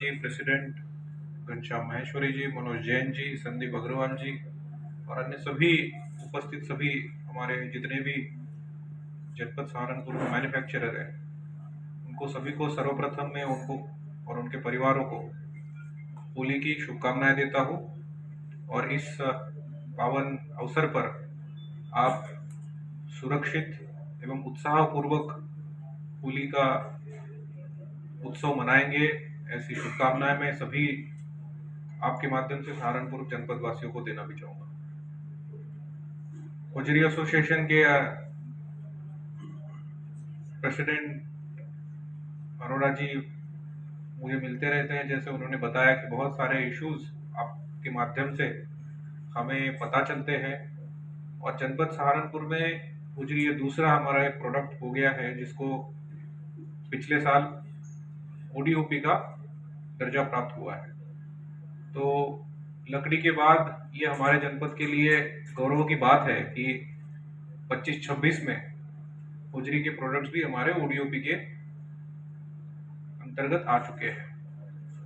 जी, president Ghanshyam Maheshwari जी, मनोज जैन जी, संदीप अग्रवाल जी और अन्य सभी उपस्थित सभी हमारे जितने भी जनपद सहारनपुर में मैन्युफैक्चरर हैं, उनको सभी को सर्वप्रथम मैं उनको और उनके परिवारों को होली की शुभकामनाएं देता हूँ। और इस पावन अवसर पर आप सुरक्षित एवं उत्साहपूर्वक होली का उत्सव मनाएंगे, ऐसी शुभकामनाएं मैं सभी आपके माध्यम से सहारनपुर जनपद वासियों को देना भी चाहूंगा। होजरी एसोसिएशन के प्रेसिडेंट अरोड़ा जी मुझे मिलते रहते हैं, जैसे उन्होंने बताया कि बहुत सारे इश्यूज आपके माध्यम से हमें पता चलते हैं और जनपद सहारनपुर में होजरी ये दूसरा हमारा एक प्रोडक्ट हो गया है जिसको पिछले साल ओडीओपी का दर्जा प्राप्त हुआ है। तो लकड़ी के बाद ये हमारे जनपद के लिए गौरव की बात है कि 25-26 में होजरी के प्रोडक्ट्स भी हमारे ओडीओपी के अंतर्गत आ चुके हैं।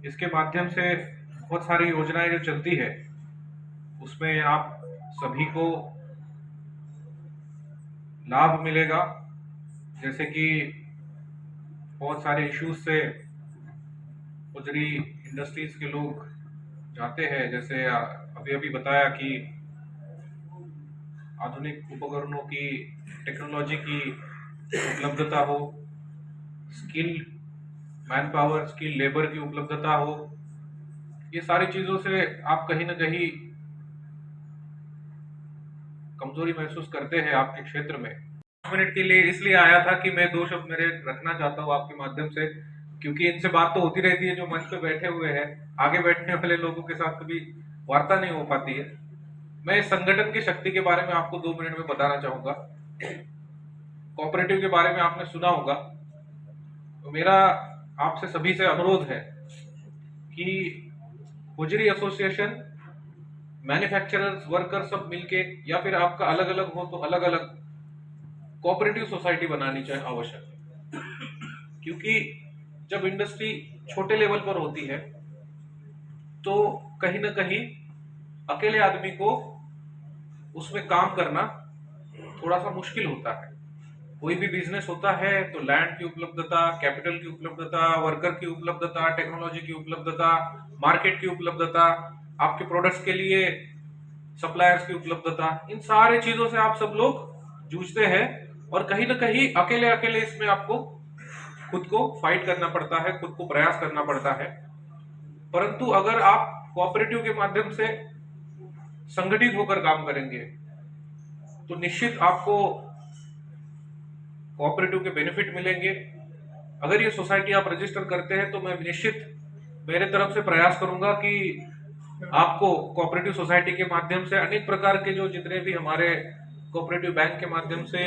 इसके माध्यम से बहुत सारी योजनाएं जो चलती है उसमें आप सभी को लाभ मिलेगा, जैसे कि बहुत सारे इश्यूज से होजरी इंडस्ट्रीज के लोग जाते हैं, जैसे अभी बताया कि आधुनिक उपकरणों की टेक्नोलॉजी की उपलब्धता हो, skill man power skill labour की उपलब्धता हो, ये सारी चीजों से आप कहीं ना कहीं कमजोरी महसूस करते हैं आपके क्षेत्र में। 5 मिनट के लिए इसलिए आया था कि मैं 2 शब्द मेरे रखना चाहता हूँ आपके माध्यम से, क्योंकि इनसे बात तो होती रहती है जो मंच पे बैठे हुए हैं, आगे बैठने वाले लोगों के साथ कभी वार्ता नहीं हो पाती है। मैं इस संगठन की शक्ति के बारे में आपको 2 मिनट में बताना चाहूंगा। कोऑपरेटिव के बारे में आपने सुना होगा, तो मेरा आपसे सभी से अनुरोध है कि होजरी एसोसिएशन मैन्युफैक्चरर्स वर्कर सब मिलके या फिर आपका अलग अलग हो तो अलग अलग कोऑपरेटिव सोसाइटी बनानी चाहिए आवश्यक, क्योंकि जब इंडस्ट्री छोटे लेवल पर होती है तो कहीं ना कहीं अकेले आदमी को उसमें काम करना थोड़ा सा मुश्किल होता है। कोई भी बिजनेस होता है तो लैंड की उपलब्धता, कैपिटल की उपलब्धता, वर्कर की उपलब्धता, टेक्नोलॉजी की उपलब्धता, मार्केट की उपलब्धता, आपके प्रोडक्ट्स के लिए सप्लायर्स की उपलब्धता, इन सारी चीजों से आप सब लोग जूझते हैं और कहीं ना कहीं अकेले अकेले इसमें आपको खुद को फाइट करना पड़ता है, खुद को प्रयास करना पड़ता है। परंतु अगर आप कोऑपरेटिव के माध्यम से संगठित होकर काम करेंगे तो निश्चित आपको कोऑपरेटिव के बेनिफिट मिलेंगे। अगर ये सोसाइटी आप रजिस्टर करते हैं तो मैं निश्चित मेरे तरफ से प्रयास करूंगा कि आपको कोऑपरेटिव सोसाइटी के माध्यम से अनेक प्रकार के जो जितने भी हमारे कोऑपरेटिव बैंक के माध्यम से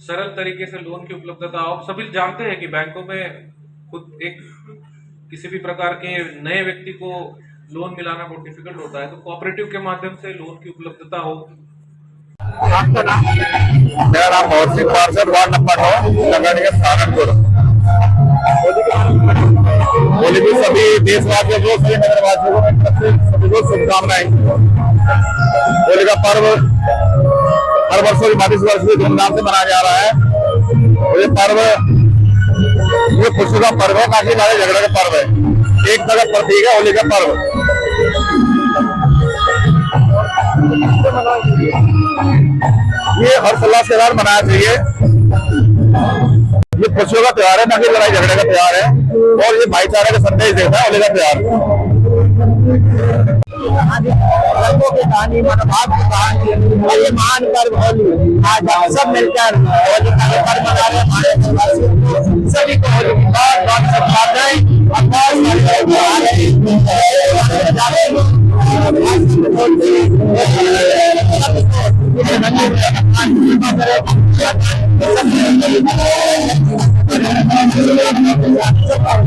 सरल तरीके से लोन की उपलब्धता, आप सभी जानते हैं कि बैंकों में खुद एक किसी भी प्रकार के नए व्यक्ति को लोन मिलाना बहुत डिफिकल्ट होता है, तो कोऑपरेटिव के माध्यम से लोन की उपलब्धता हो। आपका नाम? मेरा नाम मोहन सिंह, पार्षद वार्ड नंबर 9, नगरीय सहारनपुर। होली की सभी देशवासियों को, सभी नगरवासियों को मेरी तरफ से सभी को शुभकामनाएं। होली का पर्व हर वर्ष की भांति इस वर्ष भी धूमधाम से मनाया जा रहा है। और ये पर्व ये खुशी का पर्व है, ना कि लड़ाई झगड़े का पर्व है। एकता का प्रतीक है होली का पर्व। ये हर्षोल्लास के साथ मनाया चाहिए। ये खुशियों का त्योहार है, ना कि लड़ाई झगड़े का त्योहार है, और ये भाईचारे का संदेश देता है होली का त्योहार। रंगों की कहानी, मनोभाव की कहानी और ये महान पर्व होली, आज हम सब मिलकर होली का ये पर्व मना रहे हैं। हमारे देशवासियों को सभी को होली की बहुत बहुत शुभकामनाएं। और